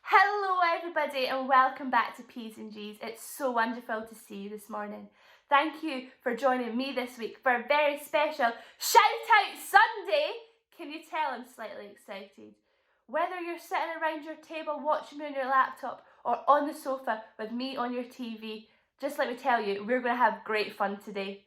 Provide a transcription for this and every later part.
Hello everybody and welcome back to P's and G's. It's so wonderful to see you this morning. Thank you for joining me this week for a very special Shout Out Sunday. Can you tell I'm slightly excited? Whether you're sitting around your table watching me on your laptop or on the sofa with me on your TV, just let me tell you, we're going to have great fun today.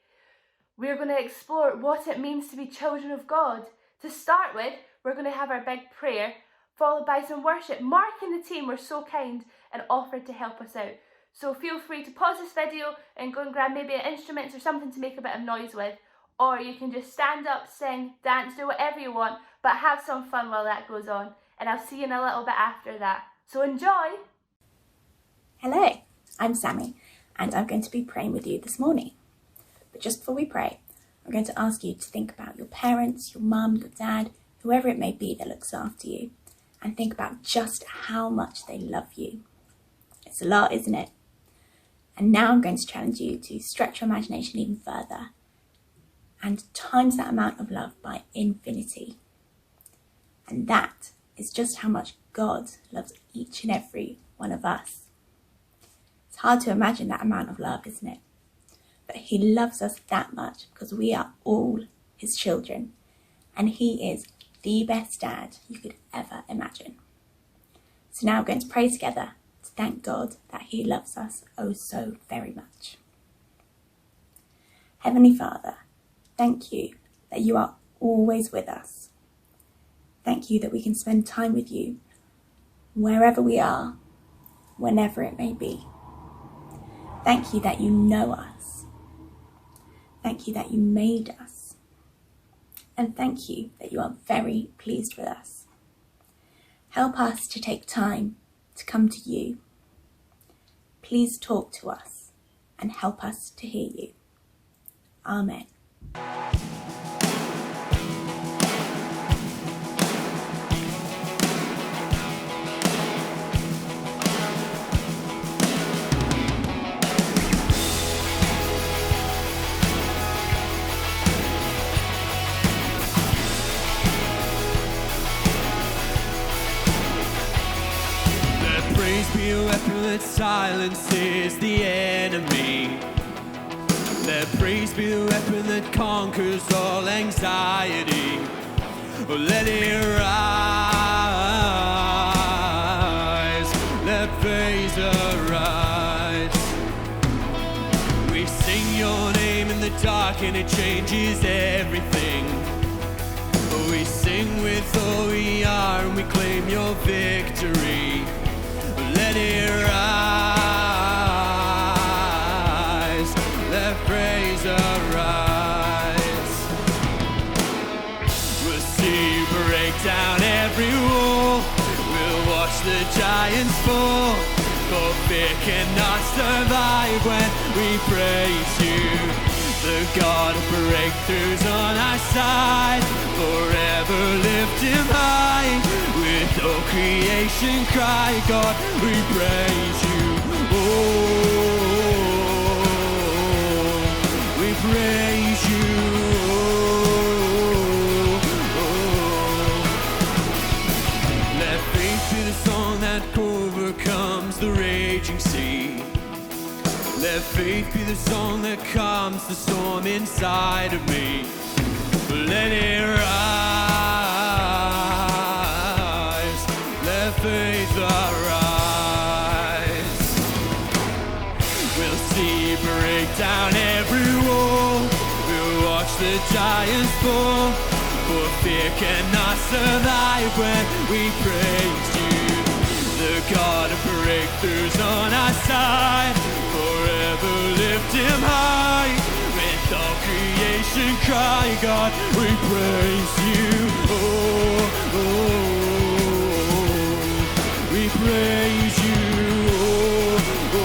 We're going to explore what it means to be children of God. To start with, we're going to have our big prayer, followed by some worship. Mark and the team were so kind and offered to help us out. So feel free to pause this video and go and grab maybe an instrument or something to make a bit of noise with. Or you can just stand up, sing, dance, do whatever you want, but have some fun while that goes on. And I'll see you in a little bit after that. So enjoy! Hello, I'm Sammy, and I'm going to be praying with you this morning. But just before we pray, I'm going to ask you to think about your parents, your mum, your dad, whoever it may be that looks after you, and think about just how much they love you. It's a lot, isn't it? And now I'm going to challenge you to stretch your imagination even further and times that amount of love by infinity. And that is just how much God loves each and every one of us. It's hard to imagine that amount of love, isn't it? But He loves us that much because we are all His children, and He is the best dad you could ever imagine. So now we're going to pray together to thank God that He loves us oh so very much. Heavenly Father, thank you that you are always with us. Thank you that we can spend time with you wherever we are, whenever it may be. Thank you that you know us. Thank you that you made us. And thank you that you are very pleased with us. Help us to take time to come to you. Please talk to us and help us to hear you. Amen. Praise be a weapon that silences the enemy. Let praise be a weapon that conquers all anxiety. Oh, let it rise. Let praise arise. We sing your name in the dark and it changes everything. We sing with all we are and we claim your victory. Let it rise, let praise arise. We'll see you break down every wall. We'll watch the giants fall. For fear cannot survive when we praise you. The God of breakthroughs on our side, forever lift Him high. With all creation cry, God, we praise you. Oh, we praise you. Oh. Let faith be the song that overcomes the raging sea. Let faith be the song that calms the storm inside of me. Let it rise, let faith arise. We'll see break down every wall. We'll watch the giants fall. For fear cannot survive when we praise you. The God of breakthroughs on our side, forever lift Him high. With all creation cry, God, we praise you. Oh, oh, we praise you. Oh,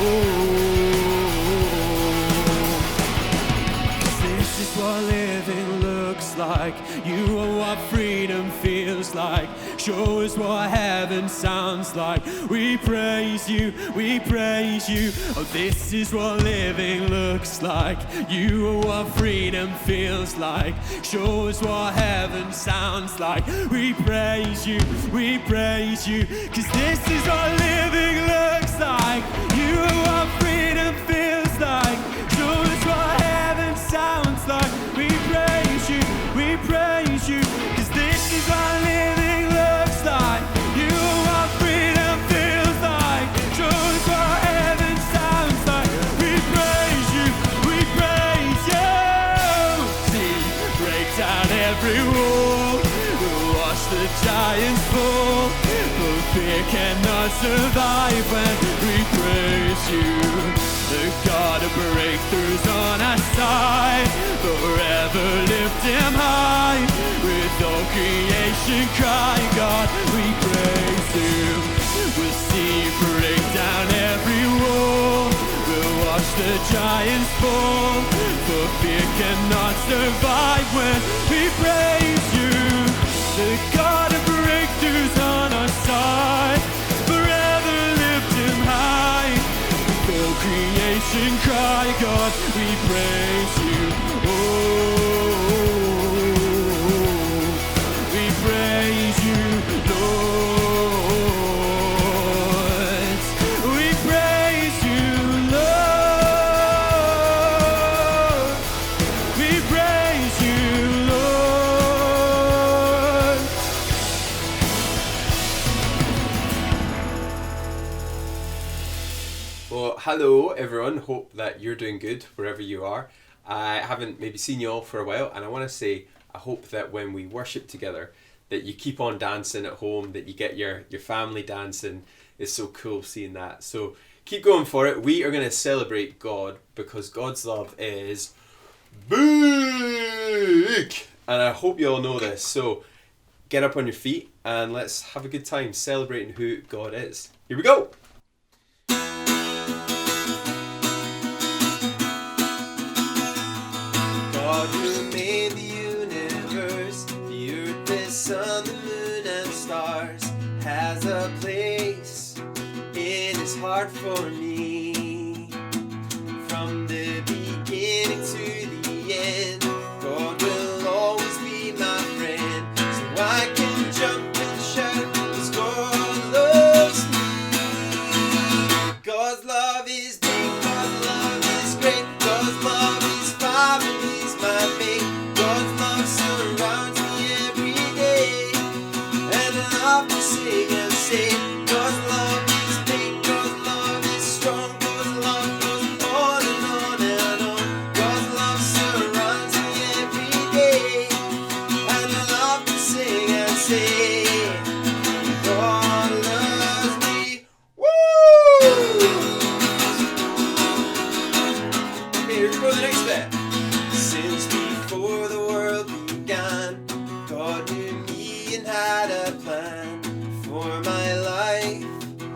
'cause this is what living looks like. You are what freedom feels like. Show us what heaven sounds like. We praise you, we praise you. Oh, this is what living looks like. You are what freedom feels like. Show us what heaven sounds like. We praise you, 'cause this is what living giants fall, for fear cannot survive when we praise you. The God of breakthroughs on our side, forever lift him high. With all creation crying, God, we praise you. We'll see break down every wall, we'll watch the giants fall, for fear cannot survive when we praise you. The God of breakthroughs on our side, forever lift him high. Fill creation cry, God, we praise you. Oh, we praise you, Lord. We praise you, Lord. We praise you, Lord. Well, hello everyone. Hope that you're doing good wherever you are. I haven't maybe seen you all for a while, and I want to say I hope that when we worship together that you keep on dancing at home, that you get your family dancing. It's so cool seeing that. So keep going for it. We are going to celebrate God because God's love is big. And I hope you all know this. So get up on your feet and let's have a good time celebrating who God is. Here we go. God who made the universe, the earth, the sun, the moon and stars, has a place in his heart for me. From the beginning to the end, God will always be my friend. So I can jump and shout, 'cause God loves me. God's love is big, God's love is great, God's love is far and he's my mate. God's love surrounds me every day, and I love to sing and say, God's love is big, God's love is strong, God's love goes on and on and on. God's love surrounds me every day, and I love to sing and say, God loves me. Woo! Here we go, the next bit. Since before the world began, God knew me and had a plan for my life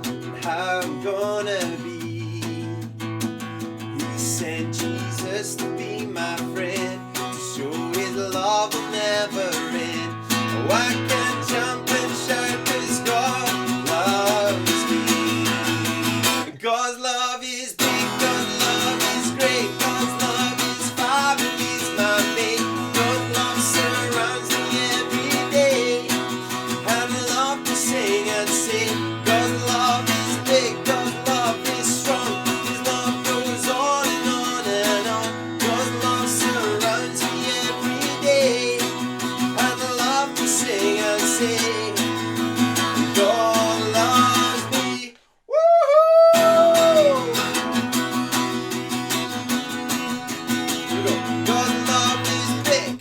and how I'm gonna be. He sent Jesus to be my friend, to show his love will never end. Oh, I can jump and shout 'cause God loves me. God's love is big, God's love is great, God's love is far and he's my mate. God's love surrounds me every day, and I love to sing and say, God's love is big, God's love is strong, his love goes on and on and on. God's love surrounds me every day, and I love to sing and say, God loves me. Woohoo! Here we go. God's love is big.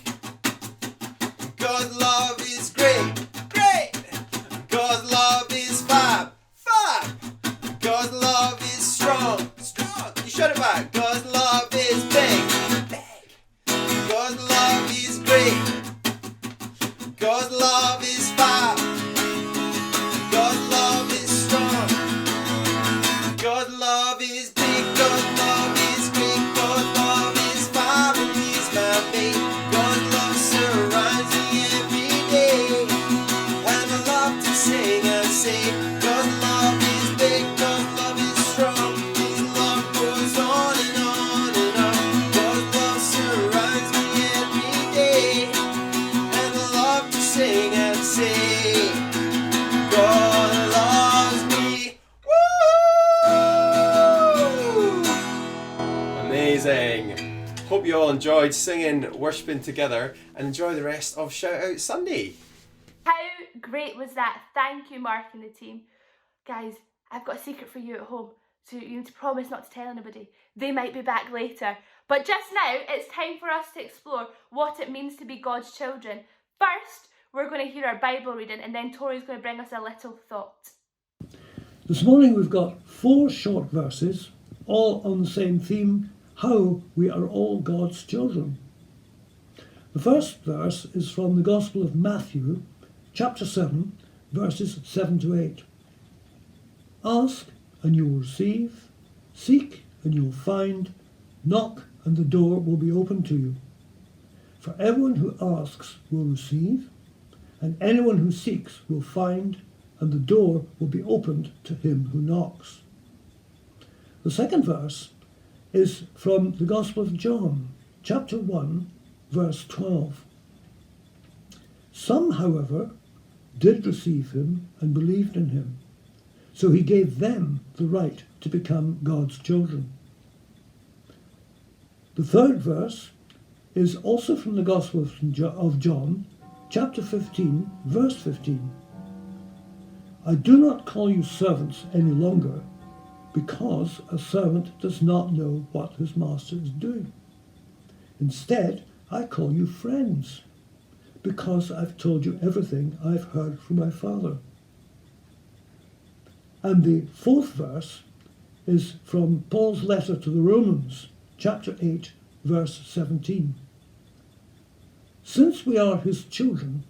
God's love is great. Great. God's love is fab. Fab. God's love is strong. Strong. You shut it back. God's love is big. Big. God's love is great. God's love is fab. God's love is strong. God's love is big. God's love is great. God's love is far and he's my mate. God's love surrounds me every day, and I love to sing and say, God's love is big. God's love is strong. His love goes on and on and on. God's love surrounds me every day, and I love to sing and say, God loves me. Woo! Amazing. Hope you all enjoyed singing, worshipping together, and enjoy the rest of Shout Out Sunday. How great was that? Thank you, Mark and the team. Guys, I've got a secret for you at home, so you need to promise not to tell anybody. They might be back later. But just now, it's time for us to explore what it means to be God's children. First, We're going to hear our Bible reading, and then Tori's going to bring us a little thought. This morning we've got 4 short verses, all on the same theme, how we are all God's children. The first verse is from the Gospel of Matthew, chapter 7, verses 7 to 8. Ask and you will receive, seek and you will find, knock and the door will be opened to you. For everyone who asks will receive, and anyone who seeks will find, and the door will be opened to him who knocks. The second verse is from the Gospel of John, chapter 1, verse 12. Some, however, did receive him and believed in him, so he gave them the right to become God's children. The third verse is also from the Gospel of John, chapter 15, verse 15. I do not call you servants any longer, because a servant does not know what his master is doing. Instead, I call you friends, because I've told you everything I've heard from my Father. And the fourth verse is from Paul's letter to the Romans, chapter 8, verse 17. Since we are his children,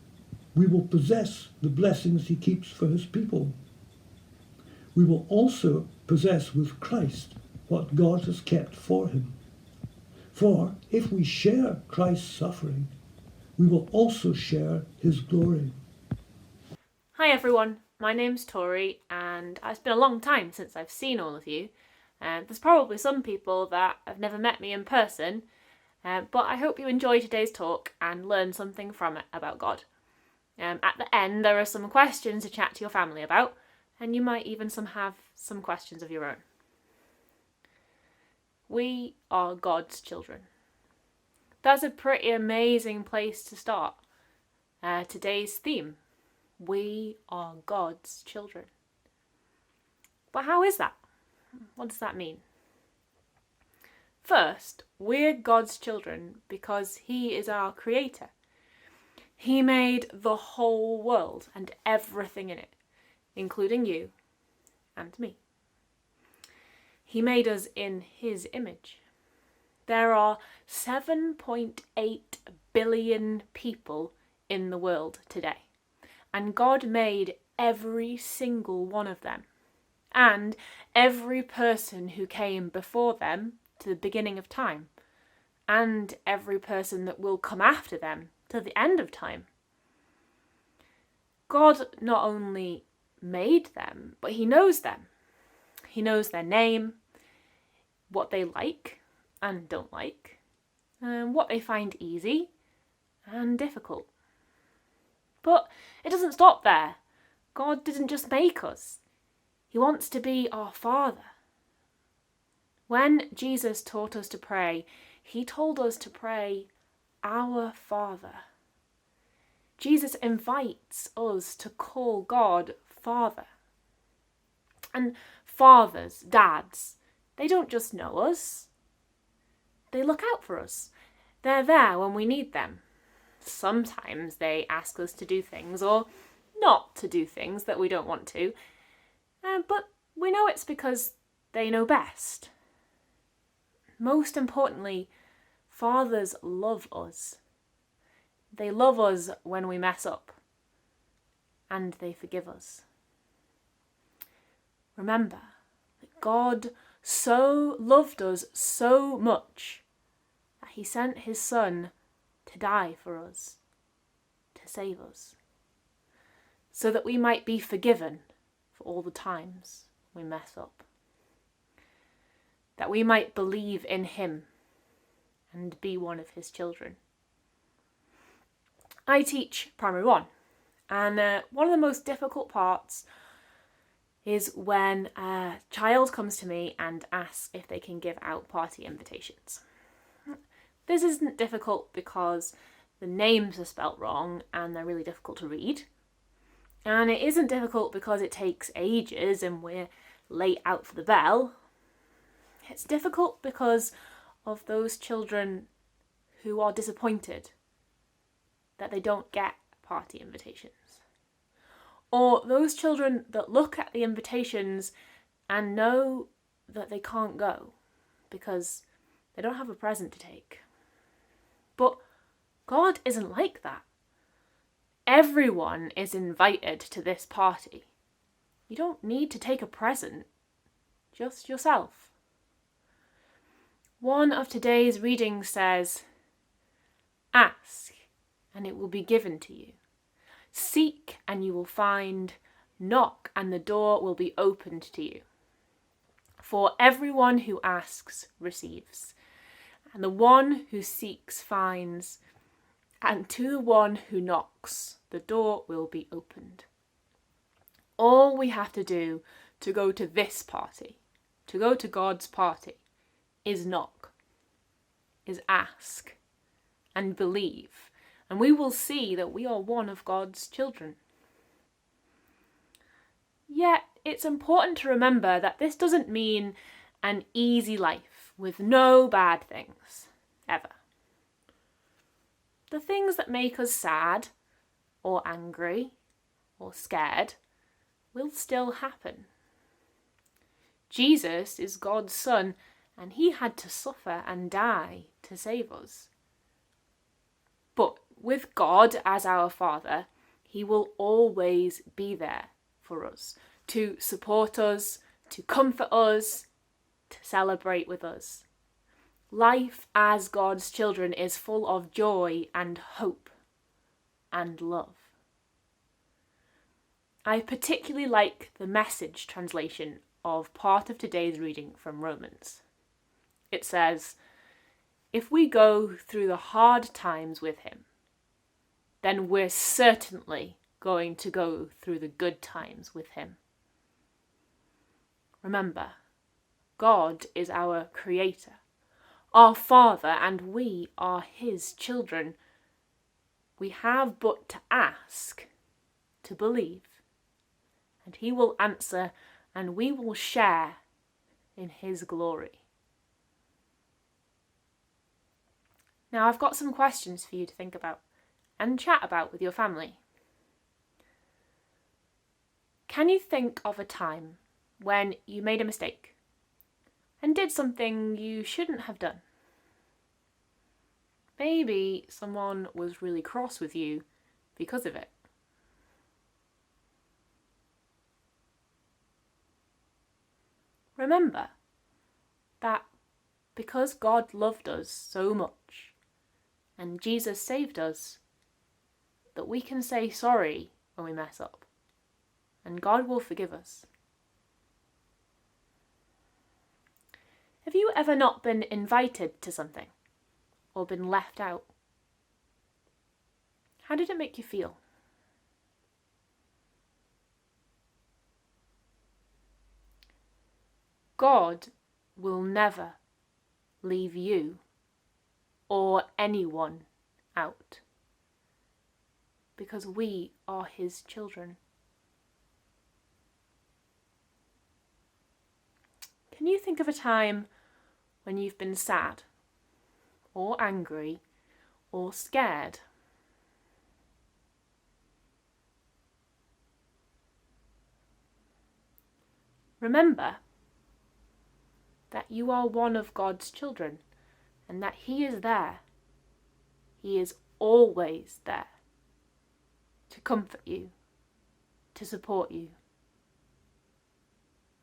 we will possess the blessings he keeps for his people. We will also possess with Christ what God has kept for him. For if we share Christ's suffering, we will also share his glory. Hi everyone, my name's Tori, and it's been a long time since I've seen all of you. There's probably some people that have never met me in person, but I hope you enjoy today's talk and learn something from it about God. At the end, there are some questions to chat to your family about, and you might even have some questions of your own. We are God's children. That's a pretty amazing place to start today's theme. We are God's children. But how is that? What does that mean? First, we're God's children because he is our creator. He made the whole world and everything in it, including you and me. He made us in his image. There are 7.8 billion people in the world today, and God made every single one of them, and every person who came before them to the beginning of time, and every person that will come after them to the end of time. God not only made them, but he knows them. He knows their name, what they like and don't like, and what they find easy and difficult. But it doesn't stop there. God didn't just make us. He wants to be our Father. When Jesus taught us to pray, he told us to pray, Our Father. Jesus invites us to call God Father. And fathers, dads, they don't just know us. They look out for us. They're there when we need them. Sometimes they ask us to do things or not to do things that we don't want to. But we know it's because they know best. Most importantly, fathers love us. They love us when we mess up, and they forgive us. Remember that God so loved us so much that he sent his Son to die for us, to save us, so that we might be forgiven for all the times we mess up. That we might believe in him and be one of his children. I teach Primary 1, and one of the most difficult parts is when a child comes to me and asks if they can give out party invitations. This isn't difficult because the names are spelt wrong and they're really difficult to read. And it isn't difficult because it takes ages and we're late out for the bell. It's difficult because of those children who are disappointed that they don't get party invitations. Or those children that look at the invitations and know that they can't go because they don't have a present to take. But God isn't like that. Everyone is invited to this party. You don't need to take a present, just yourself. One of today's readings says, "Ask, and it will be given to you. Seek, and you will find. Knock, and the door will be opened to you. For everyone who asks receives, and the one who seeks finds, and to the one who knocks, the door will be opened." All we have to do to go to this party, to go to God's party, is knock, is ask, and believe, and we will see that we are one of God's children. Yet, it's important to remember that this doesn't mean an easy life with no bad things, ever. The things that make us sad, or angry, or scared, will still happen. Jesus is God's Son, and he had to suffer and die to save us. But with God as our Father, he will always be there for us, to support us, to comfort us, to celebrate with us. Life as God's children is full of joy and hope and love. I particularly like the Message translation of part of today's reading from Romans. It says, "If we go through the hard times with him, then we're certainly going to go through the good times with him." Remember, God is our Creator, our Father, and we are his children. We have but to ask, to believe, and he will answer, and we will share in his glory. Now, I've got some questions for you to think about and chat about with your family. Can you think of a time when you made a mistake and did something you shouldn't have done? Maybe someone was really cross with you because of it. Remember that because God loved us so much and Jesus saved us, that we can say sorry when we mess up, and God will forgive us. Have you ever not been invited to something or been left out? How did it make you feel? God will never leave you or anyone out, because we are his children. Can you think of a time when you've been sad, or angry, or scared? Remember that you are one of God's children and that he is there. He is always there to comfort you, to support you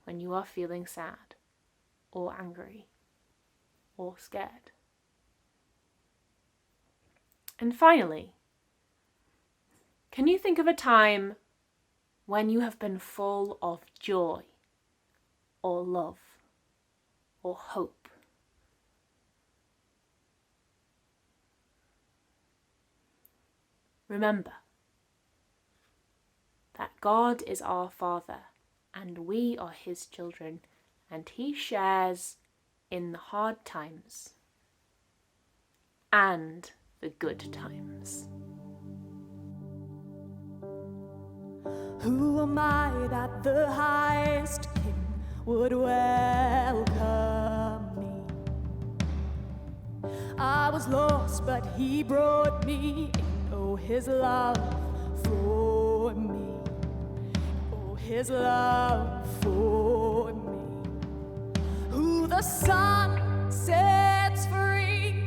when you are feeling sad or angry or scared. And finally, can you think of a time when you have been full of joy or love or hope? Remember that God is our Father and we are his children, and he shares in the hard times and the good times. Who am I that the highest king would welcome me? I was lost, but he brought me in. Oh, his love His love for me. Who the sun sets free,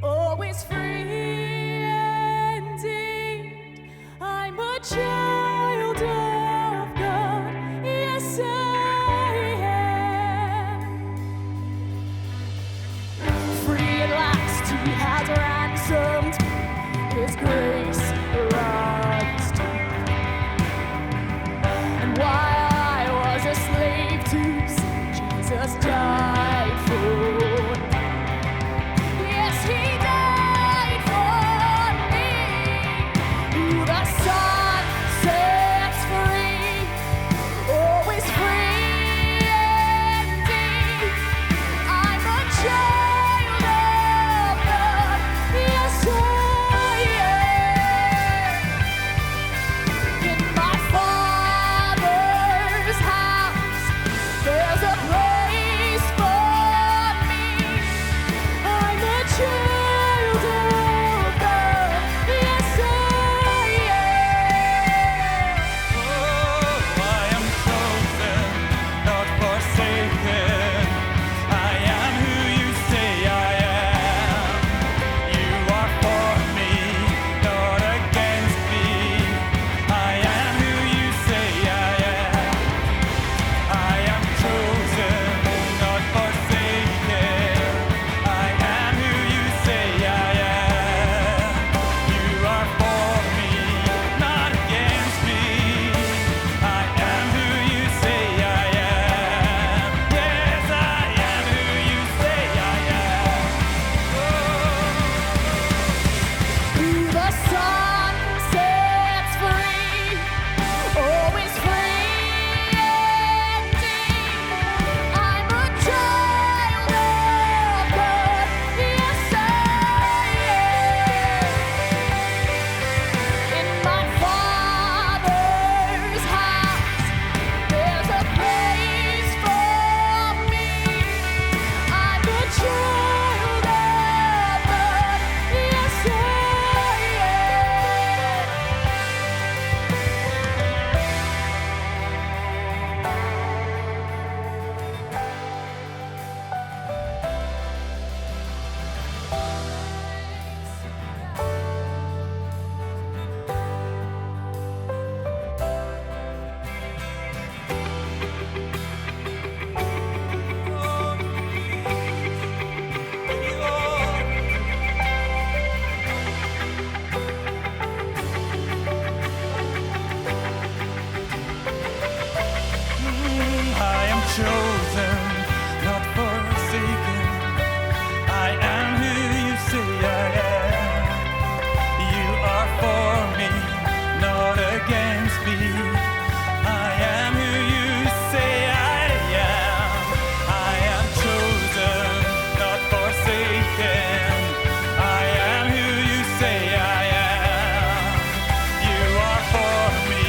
always free indeed. I'm a child of God, yes I am. Free at last, He has ransomed me. His grace runs deep. And while I was a slave to sin, Jesus died for me. Yes, He died for me. Who the Son sets free, always free indeed. I'm a child of God, yes I am. In my Father's house, there's a place for me. I'm a child of God, yes I am. Oh, I am chosen, not forsaken. I am who you say I am. You are for me, not against me. I am who you say I am. I am chosen, not forsaken. I am who you say I am. You are for me, not against me. I am who you say I am. Yes, I am who you say I am. Who the Son sets free, always free indeed. I'm a child of God, yes I am. In my Father's house, there's a place for me. I'm a child of God, yes I am. I am chosen, not forsaken. I am who you say I am. You are for me, not against me. I am who you say I am. I am chosen, not forsaken. I am who you say I am. You are for me,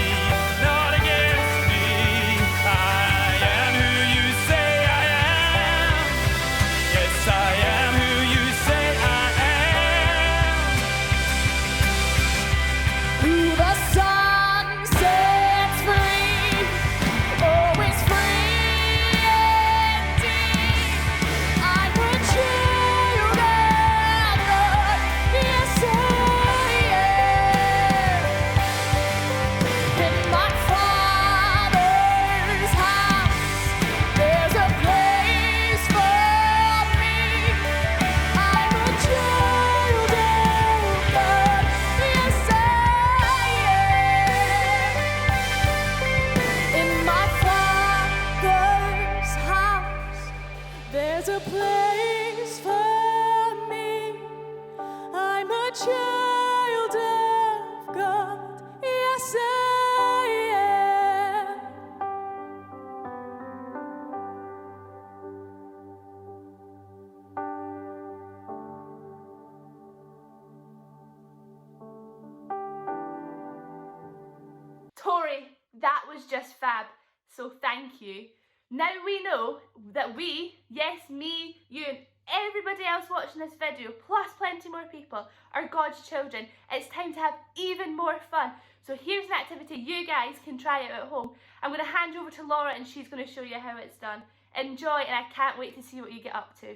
not against me. I am who you say I am. Yes, I am who you say I am. Who the Son sets free, always free indeed. I'm a child of God, yes I am. In my Father's house, there's a place for me. I'm a child of God, yes I am. In my Father's house, there's a place for me. I'm a child of God, yes I am. Tori, that was just fab. So thank you. Now we know that we, yes, me, you, and everybody else watching this video, plus plenty more people, are God's children. It's time to have even more fun. So here's an activity you guys can try out at home. I'm going to hand you over to Laura and she's going to show you how it's done. Enjoy, and I can't wait to see what you get up to.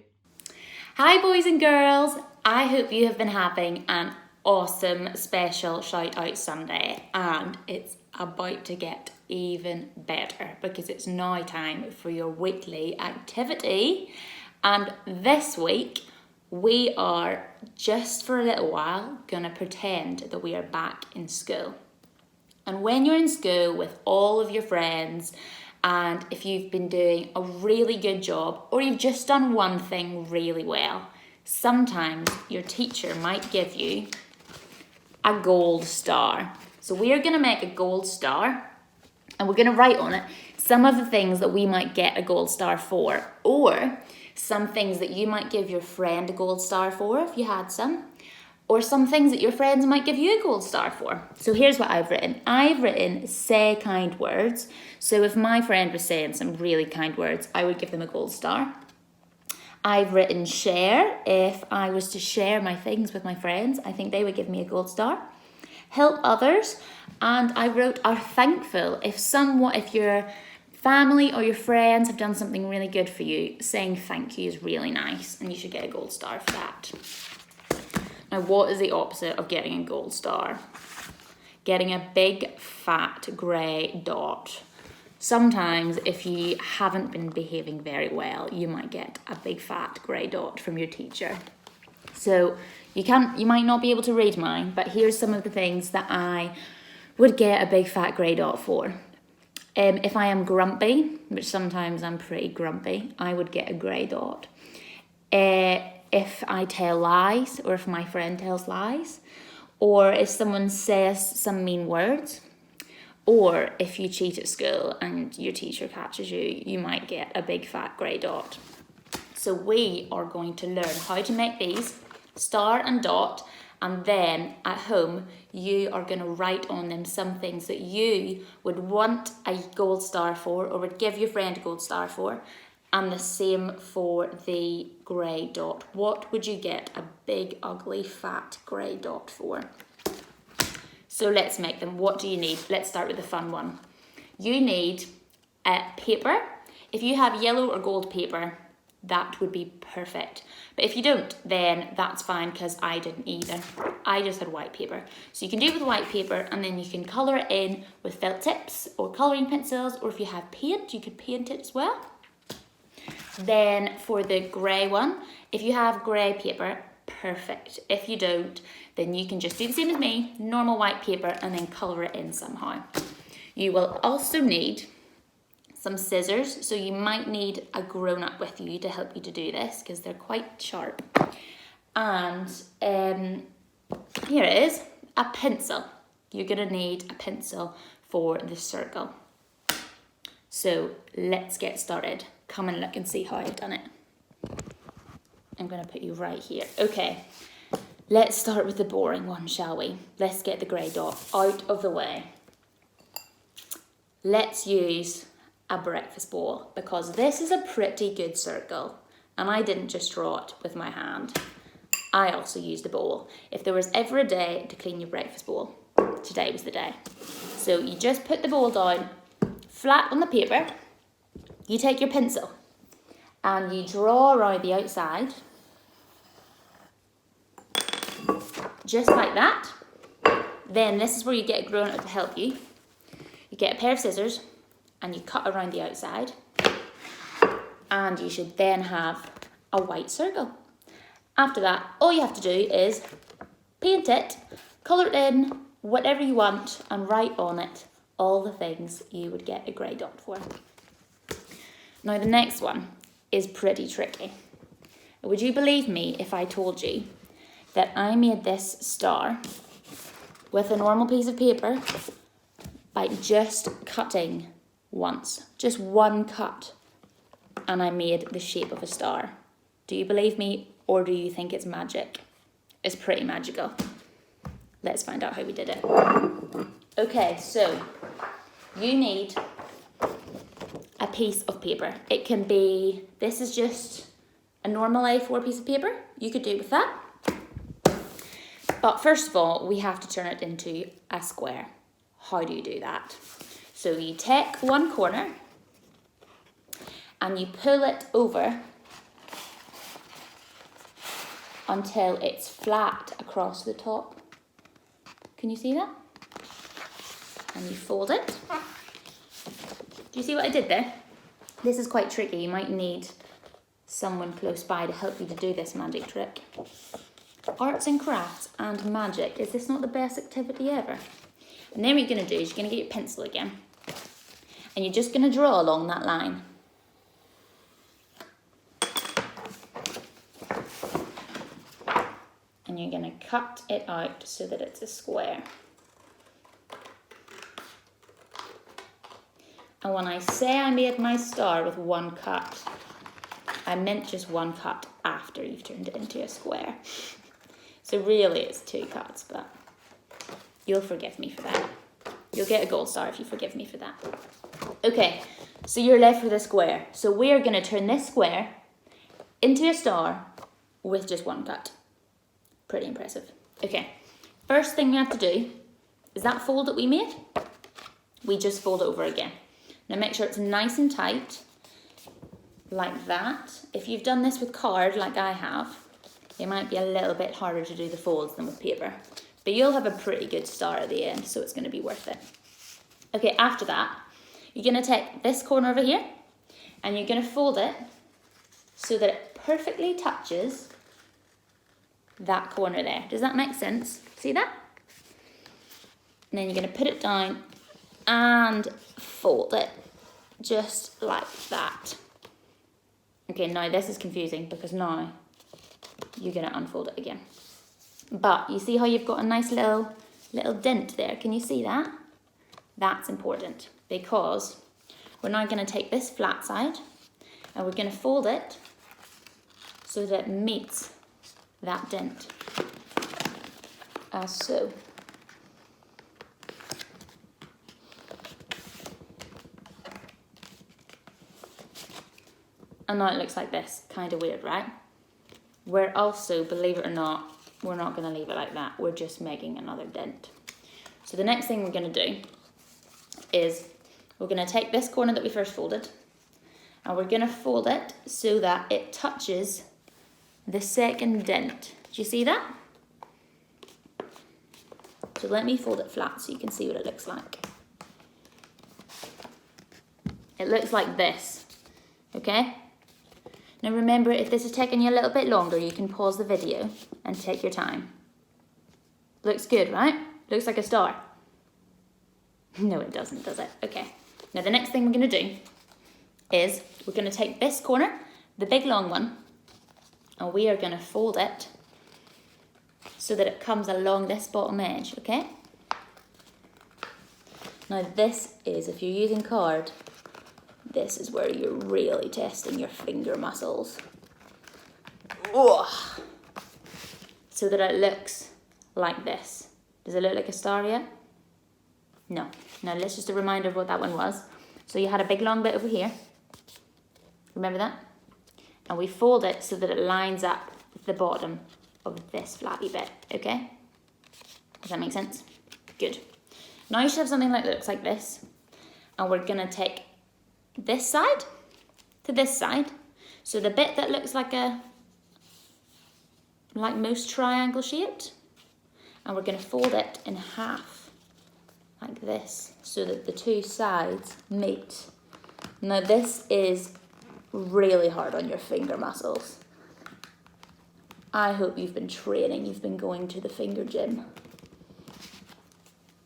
Hi boys and girls, I hope you have been having an awesome special Shout Out Sunday, and it's about to get even better because it's now time for your weekly activity. And this week we are, just for a little while, gonna pretend that we are back in school. And when you're in school with all of your friends, and if you've been doing a really good job or you've just done one thing really well, sometimes your teacher might give you a gold star. So we are going to make a gold star and we're going to write on it some of the things that we might get a gold star for, or some things that you might give your friend a gold star for if you had some, or some things that your friends might give you a gold star for. So here's what I've written. I've written say kind words. So if my friend was saying some really kind words, I would give them a gold star. I've written share. If I was to share my things with my friends, I think they would give me a gold star. Help others. And I wrote are thankful. If your family or your friends have done something really good for you, saying thank you is really nice and you should get a gold star for that. Now, what is the opposite of getting a gold star? Getting a big, fat, grey dot. Sometimes, if you haven't been behaving very well, you might get a big, fat, grey dot from your teacher. So, you might not be able to read mine, but here's some of the things that I would get a big, fat, grey dot for. If I am grumpy, which sometimes I'm pretty grumpy, I would get a grey dot. If I tell lies, or if my friend tells lies, or if someone says some mean words, or if you cheat at school and your teacher catches you, you might get a big fat grey dot. So we are going to learn how to make these, star and dot, and then at home you are going to write on them some things that you would want a gold star for, or would give your friend a gold star for. And the same for the grey dot. What would you get a big, ugly, fat grey dot for? So let's make them. What do you need? Let's start with the fun one. You need a paper. If you have yellow or gold paper, that would be perfect. But if you don't, then that's fine, because I didn't either. I just had white paper. So you can do it with white paper, and then you can colour it in with felt tips or colouring pencils, or if you have paint, you could paint it as well. Then for the grey one, if you have grey paper, perfect. If you don't, then you can just do the same as me, normal white paper, and then colour it in somehow. You will also need some scissors, so you might need a grown-up with you to help you to do this, because they're quite sharp. And here it is, a pencil. You're going to need a pencil for the circle. So let's get started. Come and look and see how I've done it. I'm going to put you right here. Okay, let's start with the boring one, shall we? Let's get the grey dot out of the way. Let's use a breakfast bowl, because this is a pretty good circle. And I didn't just draw it with my hand. I also used a bowl. If there was ever a day to clean your breakfast bowl, today was the day. So you just put the bowl down flat on the paper. You take your pencil and you draw around the outside, just like that. Then this is where you get a grown-up to help you. You get a pair of scissors and you cut around the outside, and you should then have a white circle. After that, all you have to do is paint it, colour it in, whatever you want, and write on it all the things you would get a grey dot for. Now the next one is pretty tricky. Would you believe me if I told you that I made this star with a normal piece of paper by just cutting once, just one cut, and I made the shape of a star? Do you believe me, or do you think it's magic? It's pretty magical. Let's find out how we did it. Okay, so you need a piece of paper. It can be, this is just a normal A4 piece of paper, you could do it with that. But first of all, we have to turn it into a square. How do you do that? So you take one corner and you pull it over until it's flat across the top. Can you see that? And you fold it. Do you see what I did there? This is quite tricky. You might need someone close by to help you to do this magic trick. Arts and crafts and magic. Is this not the best activity ever? And then what you're going to do is you're going to get your pencil again. And you're just going to draw along that line. And you're going to cut it out so that it's a square. And when I say I made my star with one cut, I meant just one cut after you've turned it into a square. So really it's 2 cuts, but you'll forgive me for that. You'll get a gold star if you forgive me for that. Okay, so you're left with a square. So we're going to turn this square into a star with just 1 cut. Pretty impressive. Okay, first thing we have to do is that fold that we made, we just fold it over again. Now make sure it's nice and tight, like that. If you've done this with card, like I have, it might be a little bit harder to do the folds than with paper. But you'll have a pretty good star at the end, so it's going to be worth it. Okay, after that, you're going to take this corner over here, and you're going to fold it so that it perfectly touches that corner there. Does that make sense? See that? And then you're going to put it down and fold it just like that. Okay, now this is confusing because now you're going to unfold it again. But you see how you've got a nice little dent there? Can you see that? That's important because we're now going to take this flat side and we're going to fold it so that it meets that dent, as so. And now it looks like this, kind of weird, right? We're also, believe it or not, we're not going to leave it like that. We're just making another dent. So the next thing we're going to do is we're going to take this corner that we first folded and we're going to fold it so that it touches the second dent. Do you see that? So let me fold it flat so you can see what it looks like. It looks like this, okay? Now remember, if this is taking you a little bit longer, you can pause the video and take your time. Looks good, right? Looks like a star. No, it doesn't, does it? Okay. Now the next thing we're going to do is we're going to take this corner, the big long one, and we are going to fold it so that it comes along this bottom edge, okay? Now this is, if you're using card, this is where you're really testing your finger muscles. Oh! So that it looks like this. Does it look like a star yet? No. Now let's just a reminder of what that one was. So you had a big long bit over here. Remember that? And we fold it so that it lines up with the bottom of this flappy bit, okay? Does that make sense? Good. Now you should have something that looks like this. And we're gonna take this side to this side. So the bit that looks like most triangle shaped, and we're gonna fold it in half like this so that the two sides meet. Now this is really hard on your finger muscles. I hope you've been training, you've been going to the finger gym.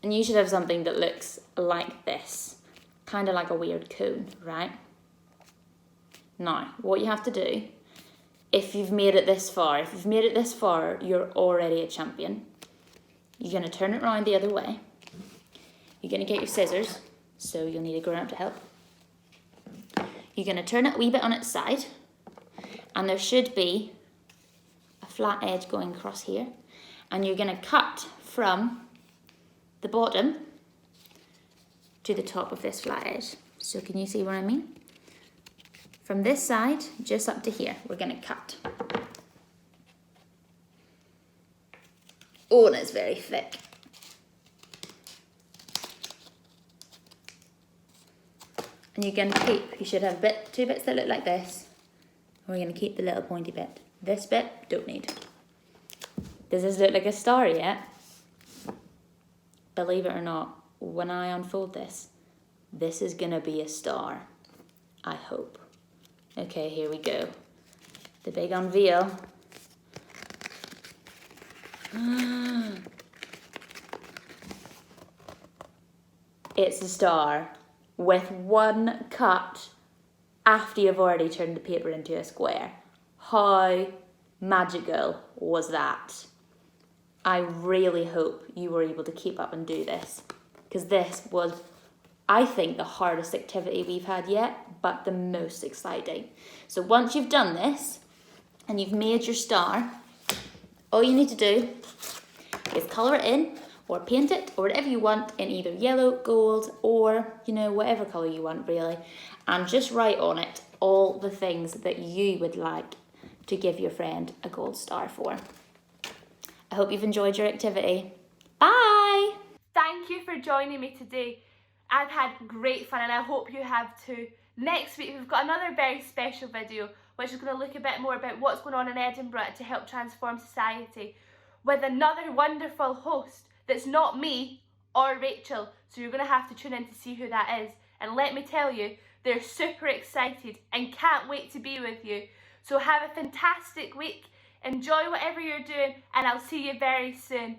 And you should have something that looks like this, kind of like a weird cone, right? Now, what you have to do, if you've made it this far, you're already a champion. You're going to turn it around the other way. You're going to get your scissors, so you'll need a grown-up to help. You're going to turn it a wee bit on its side, and there should be a flat edge going across here, and you're going to cut from the bottom to the top of this flat edge. So can you see what I mean? from this side just up to here. We're going to cut. Oh, and it's very thick. And you're going to keep, you should have two bits that look like this. We're going to keep the little pointy bit. This bit, don't need. Does this look like a star yet? Believe it or not, when I unfold this, this is going to be a star. I hope. Okay, here we go. The big unveil. It's a star with one cut after you've already turned the paper into a square. How magical was that? I really hope you were able to keep up and do this, because this was, I think, the hardest activity we've had yet, but the most exciting. So once you've done this and you've made your star, all you need to do is colour it in or paint it or whatever you want in either yellow, gold, or, you know, whatever colour you want really, and just write on it all the things that you would like to give your friend a gold star for. I hope you've enjoyed your activity. Bye! Thank you for joining me today. I've had great fun and I hope you have too. Next week we've got another very special video which is going to look a bit more about what's going on in Edinburgh to help transform society, with another wonderful host that's not me or Rachel, so you're going to have to tune in to see who that is. And let me tell you, they're super excited and can't wait to be with you. So have a fantastic week, enjoy whatever you're doing, and I'll see you very soon.